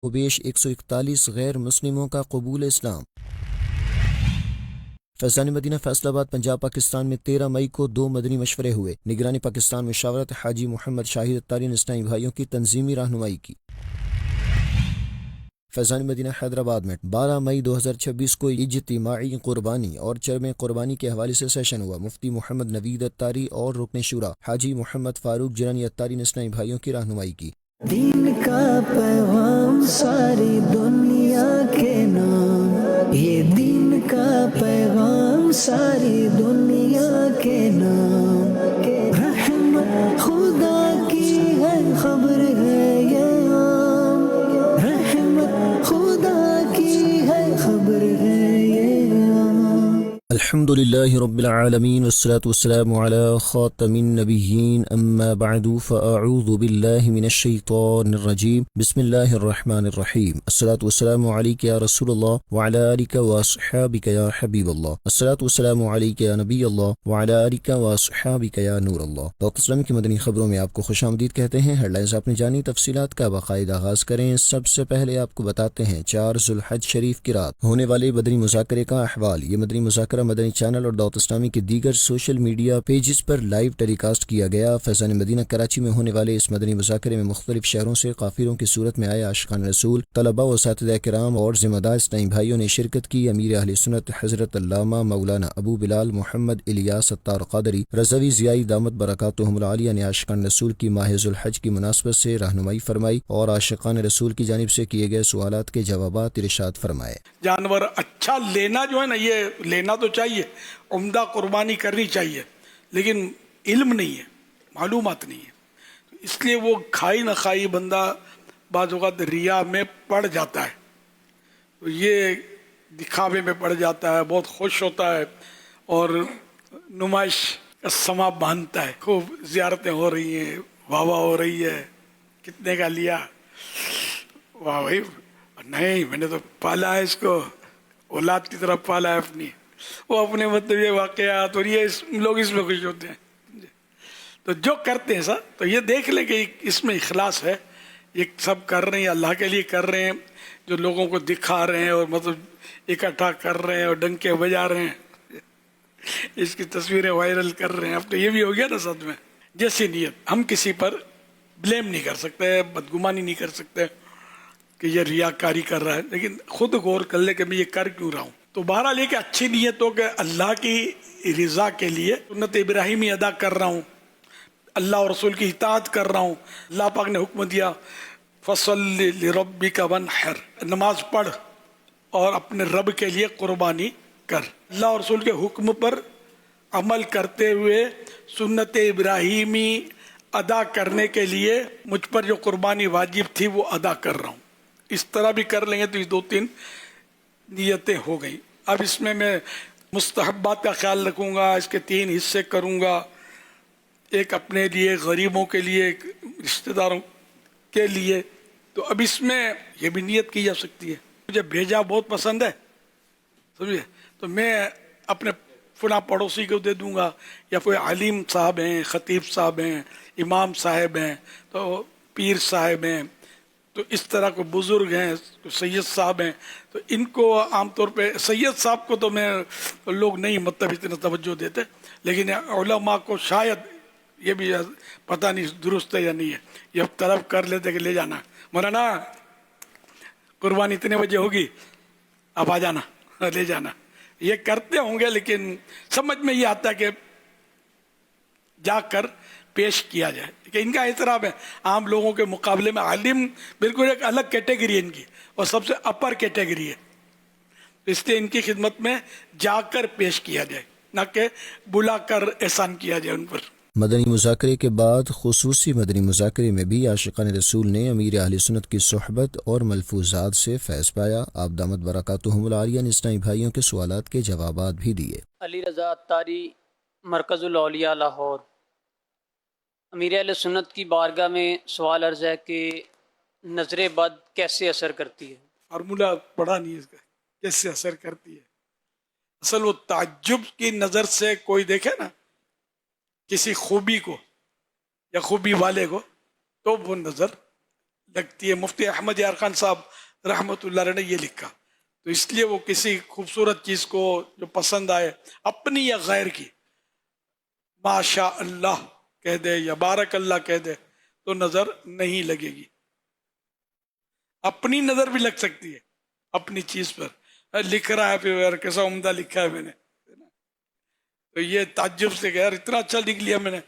و بیش 141 غیر مسلموں کا قبول اسلام۔ فیضان مدینہ فیصل آباد پنجاب پاکستان میں 13 مئی کو 2 مدنی مشورے ہوئے۔ نگرانی پاکستان مشاورت حاجی محمد شاہد اتاری نے اسلامی بھائیوں کی تنظیمی رہنمائی کی۔ فیضان مدینہ حیدرآباد میں 12 مئی 2026 کو اجتماعی قربانی اور چرم قربانی کے حوالے سے سیشن ہوا۔ مفتی محمد نوید اتاری اور رکن شورا حاجی محمد فاروق جرانی اتاری نے اسلامی بھائیوں کی رہنمائی کی۔ دین کا پیغام ساری دنیا کے نام، یہ دین کا پیغام ساری دنیا کے نام، رحمت خدا کی ہے خبر ہے یہ عام، رحمت خدا کی ہے خبر ہے یہ عام۔ الحمد للہ رب العالمین والصلاة والسلام على خاتم النبیین اما بعد فاعوذ باللہ من الشیطان الرجیم بسم اللہ الرحمن الرحیم الصلاة والسلام علیک یا رسول اللہ وعلی آلک واصحابک یا حبیب اللہ، الصلاة والسلام علیک یا نبی اللہ وعلی آلک واصحابک یا نور اللہ۔ ڈاکٹر اسلام کی مدنی خبروں میں آپ کو خوش آمدید کہتے ہیں۔ ہیڈ لائنز آپ نے جانی، تفصیلات کا باقاعدہ آغاز کریں۔ سب سے پہلے آپ کو بتاتے ہیں 4 ذوالحج شریف کی رات ہونے والے مدنی مذاکرے کا احوال۔ یہ مدنی مذاکرہ مدنی چینل اور دعوت اسلامی کے دیگر سوشل میڈیا پیجز پر لائیو ٹیلی کاسٹ کیا گیا۔ فیضان مدینہ کراچی میں ہونے والے اس مدنی مذاکرے میں مختلف شہروں سے قافلوں کی صورت میں آئے عاشقان رسول، طلباء و اساتذہ کرام اور ذمہ دار اسلامی بھائیوں نے شرکت کی۔ امیر اہل سنت حضرت علامہ مولانا ابو بلال محمد الیاس ستار قادری رضوی ضیائی دامت برکاتہم العالیہ نے عاشقان رسول کی ماہ ذوالحج کی مناسبت سے رہنمائی فرمائی اور عاشقان رسول کی جانب سے کیے گئے سوالات کے جوابات ارشاد فرمائے۔ جانور اچھا لینا جو ہے نا، یہ لینا تو چاہیے، عمدہ قربانی کرنی چاہیے، لیکن علم نہیں ہے، معلومات نہیں ہے، اس لیے وہ کھائی نہ کھائی بندہ بعض اوقات ریا میں پڑ جاتا ہے، تو یہ دکھاوے میں پڑ جاتا ہے، بہت خوش ہوتا ہے اور نمائش کا سما باندھتا ہے۔ خوب زیارتیں ہو رہی ہیں، واہ واہ ہو رہی ہے، کتنے کا لیا، واہ بھائی نہیں میں نے تو پالا ہے اس کو، اولاد کی طرح پالا ہے اپنی، وہ اپنے مطلب یہ واقعات اور یہ لوگ اس میں خوش ہوتے ہیں۔ تو جو کرتے ہیں سر تو یہ دیکھ لیں کہ اس میں اخلاص ہے، یہ سب کر رہے ہیں اللہ کے لیے کر رہے ہیں، جو لوگوں کو دکھا رہے ہیں اور مطلب اکٹھا کر رہے ہیں اور ڈنکے بجا رہے ہیں، اس کی تصویریں وائرل کر رہے ہیں، اب تو یہ بھی ہو گیا نا ساتھ میں۔ جیسی نیت، ہم کسی پر بلیم نہیں کر سکتے، بدگمانی نہیں کر سکتے کہ یہ ریاکاری کر رہا ہے، لیکن خود غور کر لے کہ میں یہ کر کیوں رہا ہوں۔ تو بہرحال یہ کہ اچھی نیت ہو کہ اللہ کی رضا کے لیے سنت ابراہیمی ادا کر رہا ہوں، اللہ اور رسول کی اطاعت کر رہا ہوں۔ اللہ پاک نے حکم دیا فَصَلِّ لِرَبِّكَ وَانْحَرْ، نماز پڑھ اور اپنے رب کے لیے قربانی کر۔ اللہ اور رسول کے حکم پر عمل کرتے ہوئے سنت ابراہیمی ادا کرنے کے لیے مجھ پر جو قربانی واجب تھی وہ ادا کر رہا ہوں۔ اس طرح بھی کر لیں گے تو یہ 2-3 نیتیں ہو گئی۔ اب اس میں مستحبات کا خیال رکھوں گا، اس کے 3 حصے کروں گا، ایک اپنے لیے، غریبوں کے لیے، ایک رشتہ داروں کے لیے۔ تو اب اس میں یہ بھی نیت کی جا سکتی ہے، مجھے بھیجا بہت پسند ہے، سمجھے، تو میں اپنے فلاں پڑوسی کو دے دوں گا، یا کوئی عالم صاحب ہیں، خطیب صاحب ہیں، امام صاحب ہیں، تو پیر صاحب ہیں، تو اس طرح کو بزرگ ہیں، سید صاحب ہیں، تو ان کو عام طور پہ سید صاحب کو تو میں لوگ نہیں مطلب اتنا توجہ دیتے، لیکن علماء کو شاید یہ بھی پتہ نہیں درست ہے یا نہیں ہے، یہ طلب کر لیتے کہ لے جانا مولانا قربانی اتنے بجے ہوگی، اب آ جانا لے جانا، یہ کرتے ہوں گے، لیکن سمجھ میں یہ آتا ہے کہ جا کر پیش کیا جائے کہ ان کا احترام ہے۔ عام لوگوں کے مقابلے میں عالم بالکل ایک الگ کیٹیگری ہے ان کی، اور سب سے اپر کیٹیگری ہے، اس لیے ان کی خدمت میں جا کر پیش کیا جائے، نہ کہ بلا کر احسان کیا جائے ان پر۔ مدنی مذاکرے کے بعد خصوصی مدنی مذاکرے میں بھی عاشقان رسول نے امیر اہل سنت کی صحبت اور ملفوظات سے فیض پایا۔ آپ دامت برکاتہم العالیہ نے اسلامی بھائیوں کے سوالات کے جوابات بھی دیے۔ علی رضا اتاری، مرکز الاولیاء لاہور۔ امیر اہل سنت کی بارگاہ میں سوال عرض ہے کہ نظر بد کیسے اثر کرتی ہے؟ فارمولہ پڑھا نہیں اس کا، کیسے اثر کرتی ہے؟ اصل وہ تعجب کی نظر سے کوئی دیکھے نا کسی خوبی کو یا خوبی والے کو، تو وہ نظر لگتی ہے. مفتی احمد یار خان صاحب رحمۃ اللہ علیہ نے یہ لکھا. تو اس لیے وہ کسی خوبصورت چیز کو جو پسند آئے اپنی یا غیر کی ماشاء اللہ کہہ دے یا بارک اللہ کہہ دے تو نظر نہیں لگے گی. اپنی نظر بھی لگ سکتی ہے اپنی چیز پر. لکھ رہا ہے پھر یار کیسا عمدہ لکھا ہے میں نے, تو یہ تعجب سے کہ یار اتنا اچھا لکھ لیا میں نے,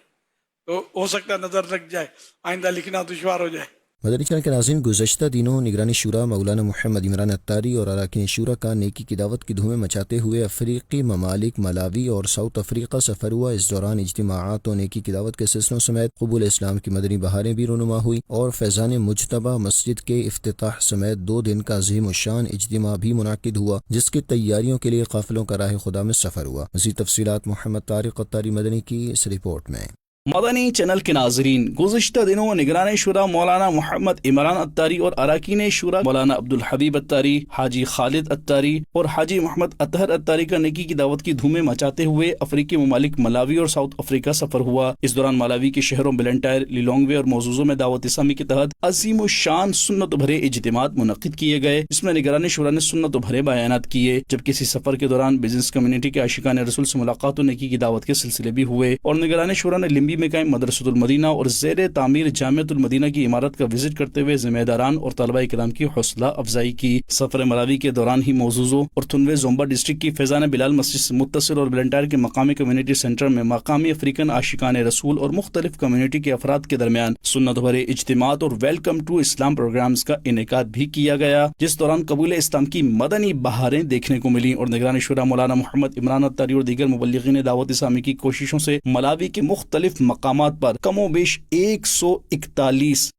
تو ہو سکتا ہے نظر لگ جائے, آئندہ لکھنا دشوار ہو جائے. مدنی چینل کے ناظرین, گزشتہ دنوں نگرانی شورا مولانا محمد عمران اتاری اور اراکین شورا کا نیکی کی دعوت کی دھومیں مچاتے ہوئے افریقی ممالک ملاوی اور ساؤتھ افریقہ سفر ہوا. اس دوران اجتماعات و نیکی کی دعوت کے سلسلوں سمیت قبول اسلام کی مدنی بہاریں بھی رونما ہوئی اور فیضان مجتبہ مسجد کے افتتاح سمیت 2 دن کا عظیم الشان اجتماع بھی منعقد ہوا, جس کی تیاریوں کے لیے قافلوں کا راہ خدا میں سفر ہوا. مزید تفصیلات محمد طارق اتاری مدنی کی اس رپورٹ میں. مدنی چینل کے ناظرین, گزشتہ دنوں نگران شورا مولانا محمد عمران اتاری اور اراکین شورا مولانا عبدالحبیب اتاری, حاجی خالد اتاری اور حاجی محمد اطہر اتاری کا نیکی کی دعوت کی دھومیں مچاتے ہوئے افریقی ممالک ملاوی اور ساؤتھ افریقہ سفر ہوا. اس دوران ملاوی کے شہروں بلنٹائر, لیلونگوے اور موزوزوں میں دعوت اسلامی کے تحت عظیم الشان سنت بھرے اجتماعات منعقد کیے گئے, جس میں نگران شورا نے سنت بھرے بیانات کیے. جبکہ اسی سفر کے دوران بزنس کمیونٹی کے عاشقان رسول سے ملاقات و نیکی کی دعوت کے سلسلے بھی ہوئے اور نگران شورا نے لمبی میں قائم مدرسۃ المدینہ اور زیر تعمیر جامعۃ المدینہ کی عمارت کا وزٹ کرتے ہوئے ذمہ داران اور طلبہ کرام کی حوصلہ افزائی کی. سفر ملاوی کے دوران ہی موزوزو اور تھنوے زومبا ڈسٹرکٹ کی فیضان بلال مسجد سے متصل اور بلنٹائر کے مقامی کمیونٹی سینٹر میں مقامی افریقن عاشقان رسول اور مختلف کمیونٹی کے افراد کے درمیان سنت بھرے اجتماعات اور ویلکم ٹو اسلام پروگرامز کا انعقاد بھی کیا گیا, جس دوران قبول اسلام کی مدنی بہاریں دیکھنے کو ملی اور نگران شورا مولانا محمد عمران اتاری اور دیگر مبلغین دعوت اسلامی کی کوششوں سے ملاوی کے مختلف مقامات پر کم و بیش 141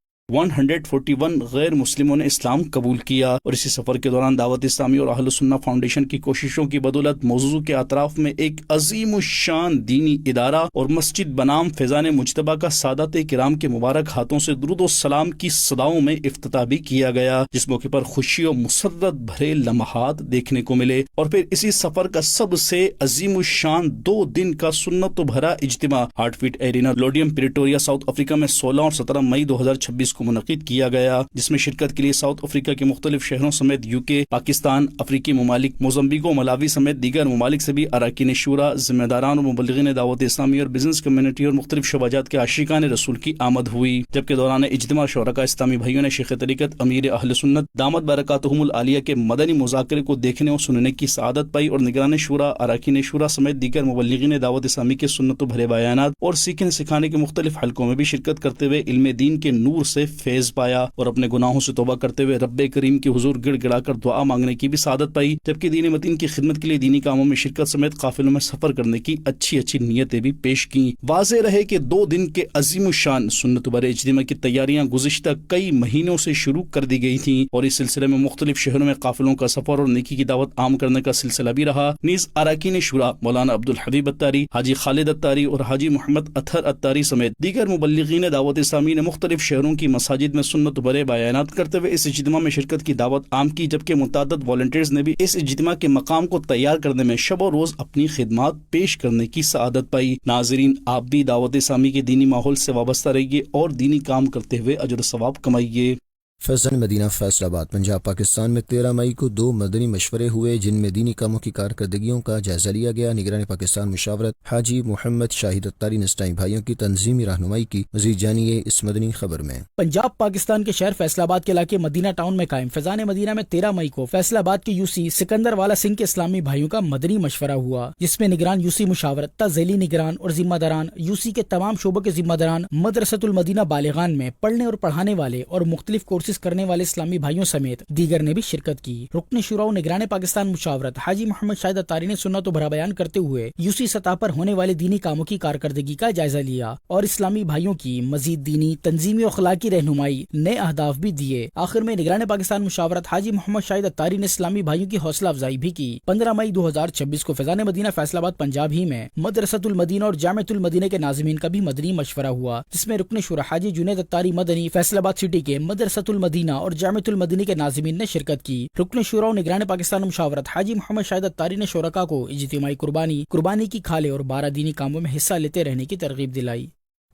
غیر مسلموں نے اسلام قبول کیا. اور اسی سفر کے دوران دعوت اسلامی اور اہل سنہ فاؤنڈیشن کی کوششوں کی بدولت موضوع کے اطراف میں ایک عظیم الشان دینی ادارہ اور مسجد بنام فیضان مجتبہ کا سادات کرام کے مبارک ہاتھوں سے درود و سلام کی صداؤں میں افتتاح بھی کیا گیا, جس موقع پر خوشی و مسرت بھرے لمحات دیکھنے کو ملے. اور پھر اسی سفر کا سب سے عظیم الشان 2 دن کا سنت بھرا اجتماع ہارٹ فیٹ ایرینا لوڈیم پریٹوریا ساؤتھ افریقہ میں 16 اور 17 مئی 2026 کو منعقد کیا گیا, جس میں شرکت کے لیے ساؤتھ افریقہ کے مختلف شہروں سمیت UK, پاکستان, افریقی ممالک, موزمبیق و ملاوی سمیت دیگر ممالک سے بھی اراکین شورا, ذمہ داران اور مبلغین دعوت اسلامی اور بزنس کمیونٹی اور مختلف شعبات کے عاشقان رسول کی آمد ہوئی. جبکہ دوران اجتماع شرکاء اسلامی بھائیوں نے شیخ طریقت امیر اہل سنت دامت برکاتہم العالیہ کے مدنی مذاکرے کو دیکھنے اور سننے کی سعادت پائی اور نگران شورا, اراکین شورا سمیت دیگر مبلغین دعوت اسلامی کے سنت بھرے بیانات اور سیکھنے سکھانے کے مختلف حلقوں میں بھی شرکت کرتے ہوئے علم دین کے نور سے فیض پایا اور اپنے گناہوں سے توبہ کرتے ہوئے رب کریم کے حضور گڑ گڑا کر دعا مانگنے کی بھی سعادت پائی. جبکہ دین متین کی خدمت کے لیے دینی کاموں میں شرکت سمیت قافلوں میں سفر کرنے کی اچھی نیتیں بھی پیش کی. واضح رہے کہ 2 دن کے عظیم الشان سنت بھرے اجتماع کی تیاریاں گزشتہ کئی مہینوں سے شروع کر دی گئی تھیں اور اس سلسلے میں مختلف شہروں میں قافلوں کا سفر اور نیکی کی دعوت عام کرنے کا سلسلہ بھی رہا. نیز اراکین شورا مولانا عبدالحبیب اتاری, حاجی خالد اتاری اور حاجی محمد اطہر اتاری سمیت دیگر مبلغین دعوت اسلامی نے مختلف شہروں کی مساجد میں سنت بھرے بیانات کرتے ہوئے اس اجتماع میں شرکت کی دعوت عام کی. جبکہ متعدد والنٹیئرز نے بھی اس اجتماع کے مقام کو تیار کرنے میں شب و روز اپنی خدمات پیش کرنے کی سعادت پائی. ناظرین, آپ بھی دعوت اسلامی کے دینی ماحول سے وابستہ رہیے اور دینی کام کرتے ہوئے اجر و ثواب کمائیے. فیضان مدینہ فیصل آباد پنجاب پاکستان میں 13 مئی کو 2 مدنی مشورے ہوئے جن میں دینی کاموں کی کارکردگیوں کا جائزہ لیا گیا. نگران پاکستان مشاورت حاجی محمد شاہد اتاری نے اسلامی بھائیوں کی تنظیمی رہنمائی کی. مزید جانیے اس مدنی خبر میں. پنجاب پاکستان کے شہر فیصل آباد کے علاقے مدینہ ٹاؤن میں قائم فیضان مدینہ میں 13 مئی کو فیصل آباد کے UC سکندر والا سنگھ کے اسلامی بھائیوں کا مدنی مشورہ ہوا, جس میں نگران UC مشاورت تا ذیلی نگران اور ذمہ داران UC کے تمام شعبوں کے ذمہ داران مدرسۃ المدینہ بالغان میں پڑھنے اور پڑھانے والے اور مختلف کورسز کرنے والے اسلامی بھائیوں سمیت دیگر نے بھی شرکت کی. رکن شورا و نگران پاکستان مشاورت حاجی محمد شاہد اتاری نے سنت و بھرا بیان کرتے ہوئے UC سطح پر ہونے والے دینی کاموں کی کارکردگی کا جائزہ لیا اور اسلامی بھائیوں کی مزید دینی تنظیمی و اخلاقی رہنمائی نئے اہداف بھی دیے. آخر میں نگران پاکستان مشاورت حاجی محمد شاہد اتاری نے اسلامی بھائیوں کی حوصلہ افزائی بھی کی. 15 مئی 2026 کو فیضان مدینہ فیصل آباد پنجاب ہی میں مدرسۃ المدینہ اور جامعۃ المدینہ کے ناظمین کا بھی مدنی مشورہ ہوا, جس میں رکن شورا حاجی جنید اتاری مدنی فیصل آباد سٹی کے مدرسۃ المدینہ اور جامعۃ المدینہ کے ناظمین نے شرکت کی. رکن شورا و نگران پاکستان مشاورت حاجی محمد شاہد اتاری نے شرکاء کو اجتماعی قربانی کی کھالے اور 12 دینی کاموں میں حصہ لیتے رہنے کی ترغیب دلائی.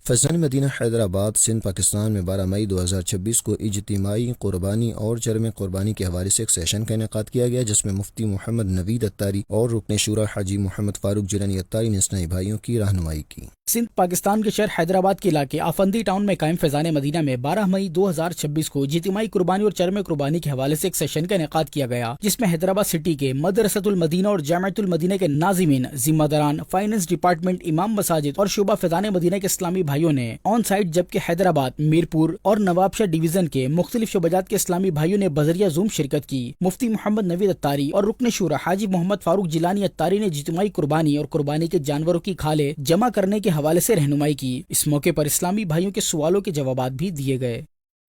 فیضان مدینہ حیدرآباد سندھ پاکستان میں 12 مئی 2026 کو اجتماعی قربانی اور جرم قربانی کے حوالے سے ایک سیشن کا انعقاد کیا گیا، جس میں مفتی محمد نوید اتاری اور رکن شورا حاجی محمد فاروق جیلانی اتاری نے اسلامی بھائیوں کی رہنمائی کی۔ سندھ پاکستان کے شہر حیدرآباد کے علاقے آفندی ٹاؤن میں قائم فیضان مدینہ میں 12 مئی 2026 کو اجتماعی قربانی اور چرم قربانی کے حوالے سے ایک سیشن کا انعقاد کیا گیا، جس میں حیدرآباد سٹی کے مدرسۃ المدینہ اور جامعۃ المدینہ کے ناظمین، ذمہ داران، فائنانس ڈپارٹمنٹ، امام مساجد اور شعبہ فیضان مدینہ کے اسلامی بھائیوں نے آن سائٹ، جبکہ حیدرآباد، میرپور اور نوابشاہ ڈویژن کے مختلف شعبات کے اسلامی بھائیوں نے بذریعہ زوم شرکت کی۔ مفتی محمد نوید اتاری اور رکن شورا حاجی محمد فاروق جیلانی اتاری نے اجتماعی قربانی اور قربانی کے جانوروں کی کھالیں جمع کرنے کے حوالے سے رہنمائی کی۔ اس موقع پر اسلامی بھائیوں کے سوالوں کے جوابات بھی دیے گئے۔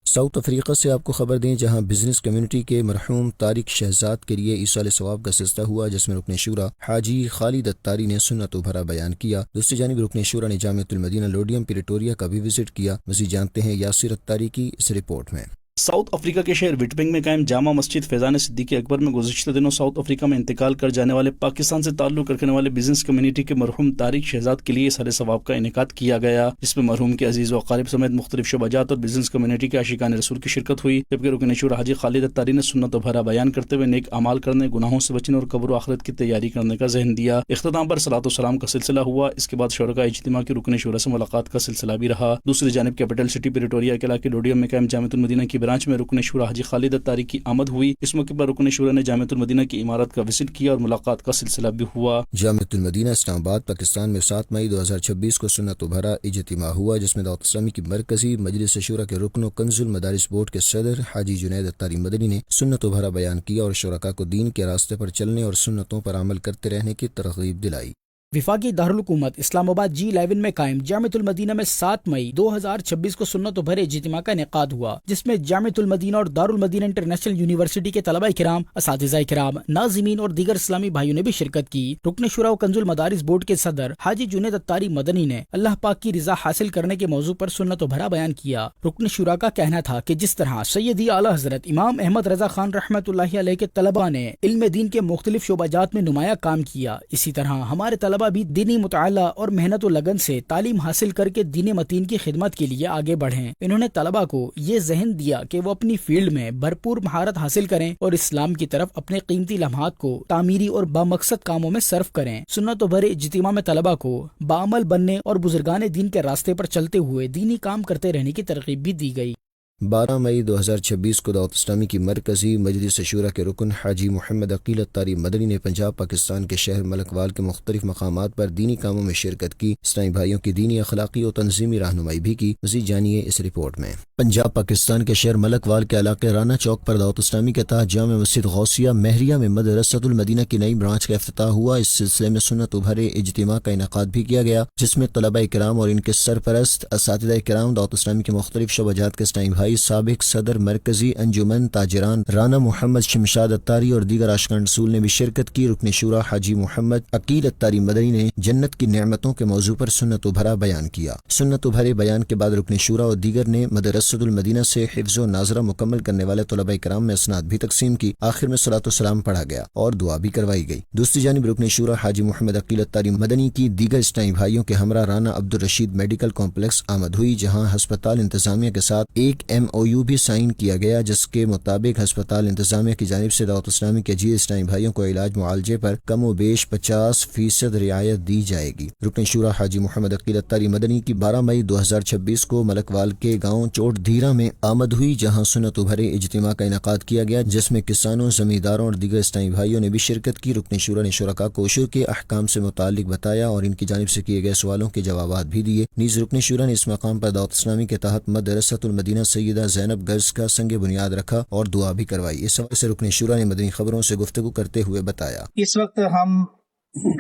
ساؤتھ افریقہ سے آپ کو خبر دیں، جہاں بزنس کمیونٹی کے مرحوم طارق شہزاد کے لیے ایصال ثواب کا سلسلہ ہوا، جس میں رکن شورا حاجی خالد اتاری نے سنت و بھرا بیان کیا۔ دوسری جانب رکن شورا نے جامعۃ المدینہ لوڈیم پریٹوریا کا بھی وزٹ کیا۔ مزید جانتے ہیں یاسر اتاری کی اس رپورٹ میں۔ ساؤتھ افریقہ کے شہر وٹبنگ میں قائم جامع مسجد فیضان صدیقی اکبر میں گزشتہ دنوں ساؤتھ افریقہ میں انتقال کر جانے والے پاکستان سے تعلق رکھنے والے بزنس کمیونٹی کے مرحوم طارق شہزاد کے لیے ایصال ثواب کا انعقاد کیا گیا، جس میں مرحوم کے عزیز و اقارب سمیت مختلف شعبات اور بزنس کمیونٹی کے عاشقان رسول کی شرکت ہوئی، جبکہ رکن شورا حاجی خالد اتاری نے سنت و بھرا بیان کرتے ہوئے نیک اعمال کرنے، گناہوں سے بچنے اور قبر و آخرت کی تیاری کرنے کا ذہن دیا۔ اختتام پر صلاۃ و سلام کا سلسلہ ہوا۔ اس کے بعد شرکاء اجتماع کی رکن شورا سے ملاقات کا سلسلہ بھی رہا۔ دوسری جانب کیپٹل سٹی پریٹوریا کے علاقے لوڈیم میں قائم جامعۃ المدینہ کی برانچ میں رکن شورا حاجی خالد اتاری کی آمد ہوئی۔ اس موقع پر رکن شورا نے جامعۃ المدینہ کی عمارت کا وزٹ کیا اور ملاقات کا سلسلہ بھی ہوا۔ جامعۃ المدینہ اسلام آباد پاکستان میں 7 مئی 2026 کو سنت و بھرا اجتماع ہوا، جس میں دعوت اسلامی کی مرکزی مجلس شورا کے رکن و کنز المدارس بورڈ کے صدر حاجی جنید اتاری مدنی نے سنت و بھرا بیان کیا اور شرکاء کو دین کے راستے پر چلنے اور سنتوں پر عمل کرتے رہنے کی ترغیب دلائی۔ وفاقی دارالحکومت اسلام آباد G11 میں قائم جامعۃ المدینہ میں 7 مئی 2026 کو سنت و بھرے اجتماع کا انعقاد ہوا، جس میں جامعۃ المدینہ اور دارالمدینہ انٹرنیشنل یونیورسٹی کے طلباء کرام، اساتذہ کرام، ناظمین اور دیگر اسلامی بھائیوں نے بھی شرکت کی۔ رکن شورا و کنز المدارس بورڈ کے صدر حاجی جنید اتاری مدنی نے اللہ پاک کی رضا حاصل کرنے کے موضوع پر سنت و بھرا بیان کیا۔ رکن شورا کا کہنا تھا کہ جس طرح سیدی اعلیٰ حضرت امام احمد رضا خان رحمۃ اللہ علیہ کے طلباء نے علم دین کے مختلف شعبات میں نمایاں کام کیا، اسی طرح ہمارے طلباء بھی دینی مطالعہ اور محنت و لگن سے تعلیم حاصل کر کے دین متین کی خدمت کے لیے آگے بڑھیں۔ انہوں نے طلباء کو یہ ذہن دیا کہ وہ اپنی فیلڈ میں بھرپور مہارت حاصل کریں اور اسلام کی طرف اپنے قیمتی لمحات کو تعمیری اور بامقصد کاموں میں صرف کریں۔ سنت و بھرے اجتماع میں طلباء کو باعمل بننے اور بزرگان دین کے راستے پر چلتے ہوئے دینی کام کرتے رہنے کی ترغیب بھی دی گئی۔ 12 مئی 2026 کو دعوت اسلامی کی مرکزی مجلس شورا کے رکن حاجی محمد عقیل اتاری مدنی نے پنجاب پاکستان کے شہر ملک وال کے مختلف مقامات پر دینی کاموں میں شرکت کی، اسلامی بھائیوں کی دینی، اخلاقی اور تنظیمی رہنمائی بھی کی۔ مزید جانیے اس رپورٹ میں۔ پنجاب پاکستان کے شہر ملک وال کے علاقے رانا چوک پر دعوت اسلامی کے تحت جامع مسجد غوثیہ مہریہ میں مدرسۃ المدینہ کی نئی برانچ کا افتتاح ہوا۔ اس سلسلے میں سنت و بھرے اجتماع کا انعقاد بھی کیا گیا، جس میں طلباء کرام اور ان کے سرپرست اساتذہ کرام، دعوت اسلامی کے مختلف شعبات کے اسلامی بھائی، سابق صدر مرکزی انجمن تاجران رانا محمد شمشاد اتاری اور دیگر عاشقان رسول نے بھی شرکت کی۔ رکن شورا حاجی محمد عقیل اتاری مدنی نے جنت کی نعمتوں کے موضوع پر سنت و بھرا بیان کیا۔ سنت و بھرے بیان کے بعد رکن شورا اور دیگر نے مدرسۃ المدینہ سے حفظ و ناظرہ مکمل کرنے والے طلباء کرام میں اسناد بھی تقسیم کی۔ آخر میں صلاۃ و سلام پڑھا گیا اور دعا بھی کروائی گئی۔ دوسری جانب رکن شورا حاجی محمد عقیل اتاری مدنی کی دیگر اسلامی بھائیوں کے ہمراہ رانا عبدالرشید میڈیکل کمپلیکس آمد ہوئی، جہاں ہسپتال انتظامیہ کے ساتھ ایک MOU بھی سائن کیا گیا، جس کے مطابق ہسپتال انتظامیہ کی جانب سے دعوت اسلامی کے عزیز اسلامی بھائیوں کو علاج معالجے پر کم و بیش 50% رعایت دی جائے گی۔ رکن شورا حاجی محمد عقیل اتاری مدنی کی 12 مئی 2026 کو ملک وال کے گاؤں چوٹ دھیرا میں آمد ہوئی، جہاں سنت و بھرے اجتماع کا انعقاد کیا گیا، جس میں کسانوں، زمینداروں اور دیگر اسلامی بھائیوں نے بھی شرکت کی۔ رکن شورا نے شرکاء کو عشر کے احکام سے متعلق بتایا اور ان کی جانب سے کیے گئے سوالوں کے جوابات بھی دیے۔ نیز رکن شورا نے اس مقام پر دعوت اسلامی کے تحت مدرسۃ المدینہ سیدہ زینب گرلز کا سنگ بنیاد رکھا اور دعا بھی کروائی۔ اس حوالے سے رکن شورا نے مدنی خبروں سے گفتگو کرتے ہوئے بتایا، اس وقت ہم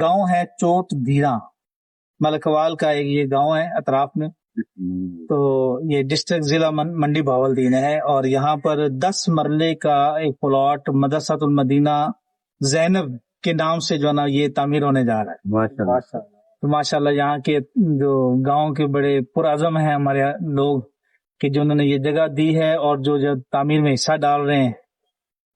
گاؤں ہے چوٹ دھیرا، ملکوال کا ایک یہ گاؤں ہے اطراف میں، تو یہ ڈسٹرکٹ ضلع منڈی بہاولدین ہے، اور یہاں پر 10 مرلے کا ایک پلاٹ مدرسۃ المدینہ زینب کے نام سے جو نا یہ تعمیر ہونے جا رہا ہے۔ تو ماشاءاللہ یہاں کے جو گاؤں کے بڑے پرعزم ہیں ہمارے لوگ کہ جو انہوں نے یہ جگہ دی ہے اور جو تعمیر میں حصہ ڈال رہے ہیں،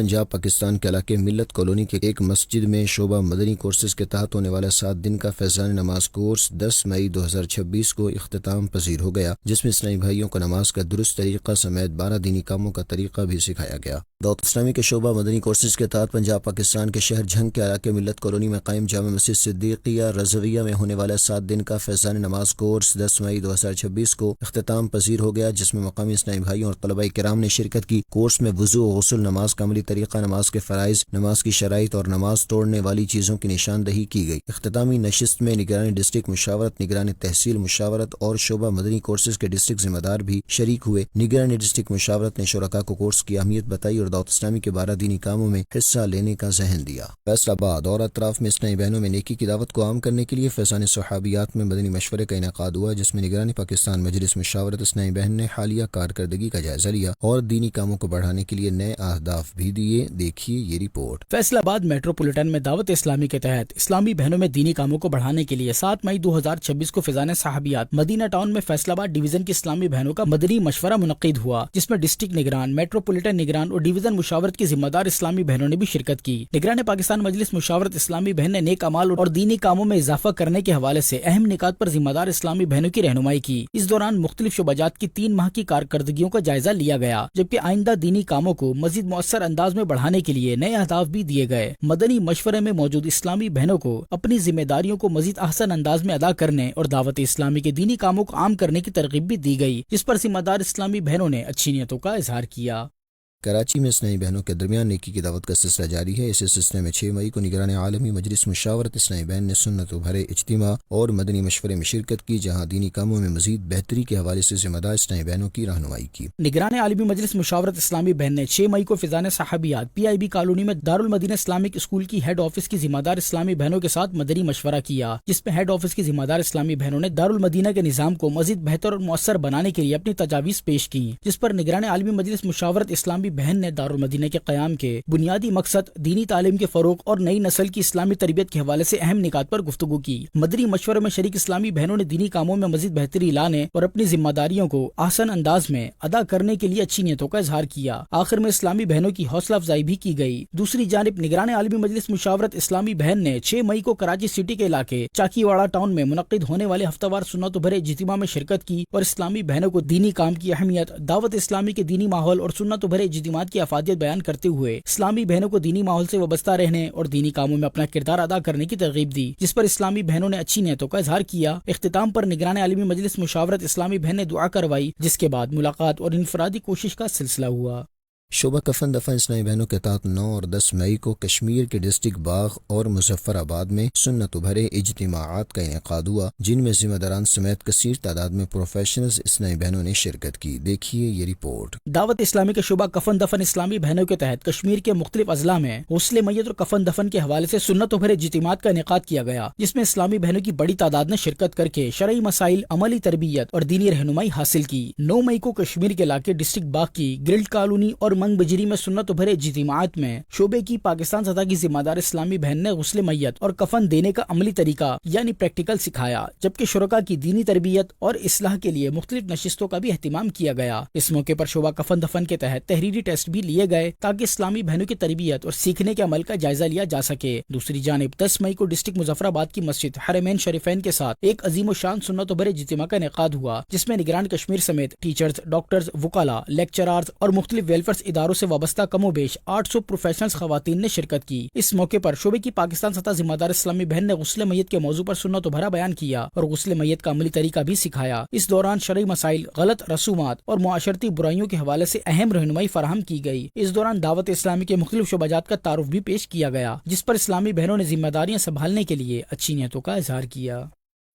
پنجاب پاکستان کے علاقے ملت کالونی کے ایک مسجد میں شعبہ مدنی کورسز کے تحت ہونے والا 7 دن کا فیضان نماز کورس 10 مئی 2026 کو اختتام پذیر ہو گیا، جس میں اسلامی بھائیوں کو نماز کا درست طریقہ سمیت 12 دینی کاموں کا طریقہ بھی سکھایا گیا۔ دعوت اسلامی کے شعبہ مدنی کورسز کے تحت پنجاب پاکستان کے شہر جھنگ کے علاقے ملت کالونی میں قائم جامع مسجد صدیقیہ رضویہ میں ہونے والا 7 دن کا فیضان نماز کورس 10 مئی 2026 کو اختتام پذیر ہو گیا، جس میں مقامی اسلامی بھائیوں اور طلباء کرام نے شرکت کی۔ کورس میں وضو و غسل، نماز کا عملی طریقہ، نماز کے فرائض، نماز کی شرائط اور نماز توڑنے والی چیزوں کی نشاندہی کی گئی۔ اختتامی نشست میں نگران ڈسٹرکٹ مشاورت، نگران تحصیل مشاورت اور شعبہ مدنی کورسز کے ڈسٹرکٹ ذمہ دار بھی شریک ہوئے۔ نگران ڈسٹرکٹ مشاورت نے شرکاء کو کورس کی اہمیت بتائی اور دعوت اسلامی کے 12 دینی کاموں میں حصہ لینے کا ذہن دیا۔ فیصل آباد اور اطراف میں اسلامی بہنوں میں نیکی کی دعوت کو عام کرنے کے لیے فیضان صحابیات میں مدنی مشورے کا انعقاد ہوا، جس میں نگران پاکستان مجلس مشاورت اسلامی بہن نے حالیہ کارکردگی کا جائزہ لیا اور دینی کاموں کو بڑھانے کے لیے نئے اہداف بھی دیے۔ دیکھیے یہ رپورٹ۔ فیصل آباد میٹروپولیٹن میں دعوت اسلامی کے تحت اسلامی بہنوں میں دینی کاموں کو بڑھانے کے لیے 7 مئی 2026 کو فیضان صحابیات مدینہ ٹاؤن میں فیصل آباد ڈویژن کی اسلامی بہنوں کا مدنی مشورہ منعقد ہوا، جس میں ڈسٹرکٹ نگران، میٹروپولیٹن نگران اور ڈویژن مشاورت کی ذمہ دار اسلامی بہنوں نے بھی شرکت کی۔ نگران پاکستان مجلس مشاورت اسلامی بہن نے نیک اعمال اور دینی کاموں میں اضافہ کرنے کے حوالے سے اہم نکات پر ذمہ دار اسلامی بہنوں کی رہنمائی کی۔ اس دوران مختلف شعبہ جات کی 3 ماہ کی کارکردگیوں کا جائزہ لیا گیا، جبکہ آئندہ دینی کاموں کو مزید مؤثر انداز میں بڑھانے کے لیے نئے اہداف بھی دیے گئے۔ مدنی مشورے میں موجود اسلامی بہنوں کو اپنی ذمہ داریوں کو مزید احسن انداز میں ادا کرنے اور دعوت اسلامی کے دینی کاموں کو عام کرنے کی ترغیب بھی دی گئی، جس پر ذمہ دار اسلامی بہنوں نے اچھی نیتوں کا اظہار کیا۔ کراچی میں اسلامی بہنوں کے درمیان نیکی کی دعوت کا سلسلہ جاری ہے۔ اس سلسلے میں 6 مئی کو نگران عالمی مجلس مشاورت اسلامی بہن نے سنت و بھرے اجتماع اور مدنی مشورے میں شرکت کی، جہاں دینی کاموں میں مزید بہتری کے حوالے سے ذمہ دار اسلامی بہنوں کی رہنمائی کی۔ نگران عالمی مجلس مشاورت اسلامی بہن نے 6 مئی کو فیضان صحابیات PIB کالونی میں دارالمدینہ اسلامک اسکول کی ہیڈ آفس کی ذمہ دار اسلامی بہنوں کے ساتھ مدنی مشورہ کیا، جس میں ہیڈ آفس کی ذمہ دار اسلامی بہنوں نے دارالمدینہ کے نظام کو مزید بہتر اور مؤثر بنانے کے لیے اپنی تجاویز پیش کی، جس پر نگران عالمی مجلس مشاورت اسلامی بہن نے دارالمدینہ کے قیام کے بنیادی مقصد، دینی تعلیم کے فروغ اور نئی نسل کی اسلامی تربیت کے حوالے سے اہم نکات پر گفتگو کی۔ مدنی مشورے میں شریک اسلامی بہنوں نے دینی کاموں میں مزید بہتری لانے اور اپنی ذمہ داریوں کو آسان انداز میں ادا کرنے کے لیے اچھی نیتوں کا اظہار کیا۔ آخر میں اسلامی بہنوں کی حوصلہ افزائی بھی کی گئی۔ دوسری جانب نگران عالمی مجلس مشاورت اسلامی بہن نے 6 مئی کو کراچی سٹی کے علاقے چاکی واڑہ ٹاؤن میں منعقد ہونے والے ہفتہ وار سنت و بھرے اجتماع میں شرکت کی اور اسلامی بہنوں کو دینی کام کی اہمیت، دعوت اسلامی کے دینی ماحول اور سنت و بھرے اجتماعات کی افادیت بیان کرتے ہوئے اسلامی بہنوں کو دینی ماحول سے وابستہ رہنے اور دینی کاموں میں اپنا کردار ادا کرنے کی ترغیب دی، جس پر اسلامی بہنوں نے اچھی نیتوں کا اظہار کیا۔ اختتام پر نگران عالمی مجلس مشاورت اسلامی بہن نے دعا کروائی، جس کے بعد ملاقات اور انفرادی کوشش کا سلسلہ ہوا۔ شعبہ کفن دفن اسلامی بہنوں کے تحت 9 اور 10 مئی کو کشمیر کے ڈسٹرکٹ باغ اور مظفر آباد میں سنت و بھرے اجتماعات کا انعقاد ہوا، جن میں ذمہ داران سمیت کثیر تعداد میں پروفیشنلز اسلامی بہنوں نے شرکت کی۔ دیکھیے یہ رپورٹ۔ دعوت اسلامی کے شعبہ کفن دفن اسلامی بہنوں کے تحت کشمیر کے مختلف اضلاع میں غسل میت اور کفن دفن کے حوالے سے سنت و بھرے اجتماعات کا انعقاد کیا گیا، جس میں اسلامی بہنوں کی بڑی تعداد نے شرکت کر کے شرعی مسائل، عملی تربیت اور دینی رہنمائی حاصل کی۔ 9 مئی کو کشمیر کے علاقے ڈسٹرکٹ باغ کی گرلڈ کالونی اور منگ بجری میں سنت و بھرے اجتماعات میں شعبے کی پاکستان سطح کی ذمہ دار اسلامی بہن نے غسل میت اور کفن دینے کا عملی طریقہ یعنی پریکٹیکل سکھایا، جبکہ شرکاء کی دینی تربیت اور اصلاح کے لیے مختلف نشستوں کا بھی اہتمام کیا گیا۔ اس موقع پر شعبہ کفن دفن کے تحت تحریری ٹیسٹ بھی لیے گئے تاکہ اسلامی بہنوں کی تربیت اور سیکھنے کے عمل کا جائزہ لیا جا سکے۔ دوسری جانب 10 مئی کو ڈسٹرکٹ مظفر آباد کی مسجد حرمین شریفین کے ساتھ ایک عظیم و شان سنت و بھرے اجتماع کا انعقاد ہوا، جس میں نگران کشمیر سمیت ٹیچرز، ڈاکٹرز، وکلاء، لیکچرارز اور مختلف ویلفیئر اداروں سے وابستہ کم و بیش 800 پروفیشنلز خواتین نے شرکت کی۔ اس موقع پر شعبے کی پاکستان سطح ذمہ دار اسلامی بہن نے غسل میت کے موضوع پر سنت و بھرا بیان کیا اور غسل میت کا عملی طریقہ بھی سکھایا۔ اس دوران شرعی مسائل، غلط رسومات اور معاشرتی برائیوں کے حوالے سے اہم رہنمائی فراہم کی گئی۔ اس دوران دعوت اسلامی کے مختلف شعبہ جات کا تعارف بھی پیش کیا گیا، جس پر اسلامی بہنوں نے ذمہ داریاں سنبھالنے کے لیے اچھی نیتوں کا اظہار کیا۔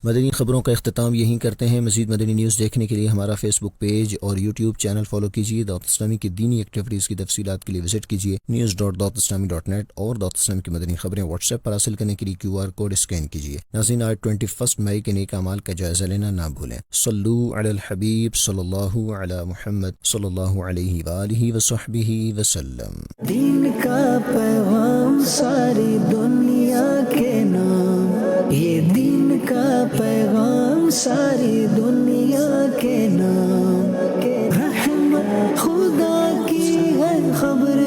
مدنی خبروں کا اختتام یہیں کرتے ہیں۔ مزید مدنی نیوز دیکھنے کے لیے ہمارا فیس بک پیج اور یوٹیوب چینل فالو کیجیے۔ دعوت اسلامی کی دینی ایکٹیویٹیز کی تفصیلات کے لیے وزٹ کیجیے news.dawatislami.net اور دعوت اسلامی کی مدنی خبریں واٹس ایپ پر حاصل کرنے کے لیے QR کوڈ اسکین کیجیے۔ ناظرین، آج 21 مئی کے نیک اعمال کا جائزہ لینا نہ بھولیں۔ صلو علی الحبیب صلی اللہ علی محمد صلی اللہ علیہ وآلہ وصحبہ وسلم۔ دین کا پیغام ساری دنیا کے نام، یہ دین کا پیغام ساری دنیا کے نام، رحمت خدا کی ہے خبر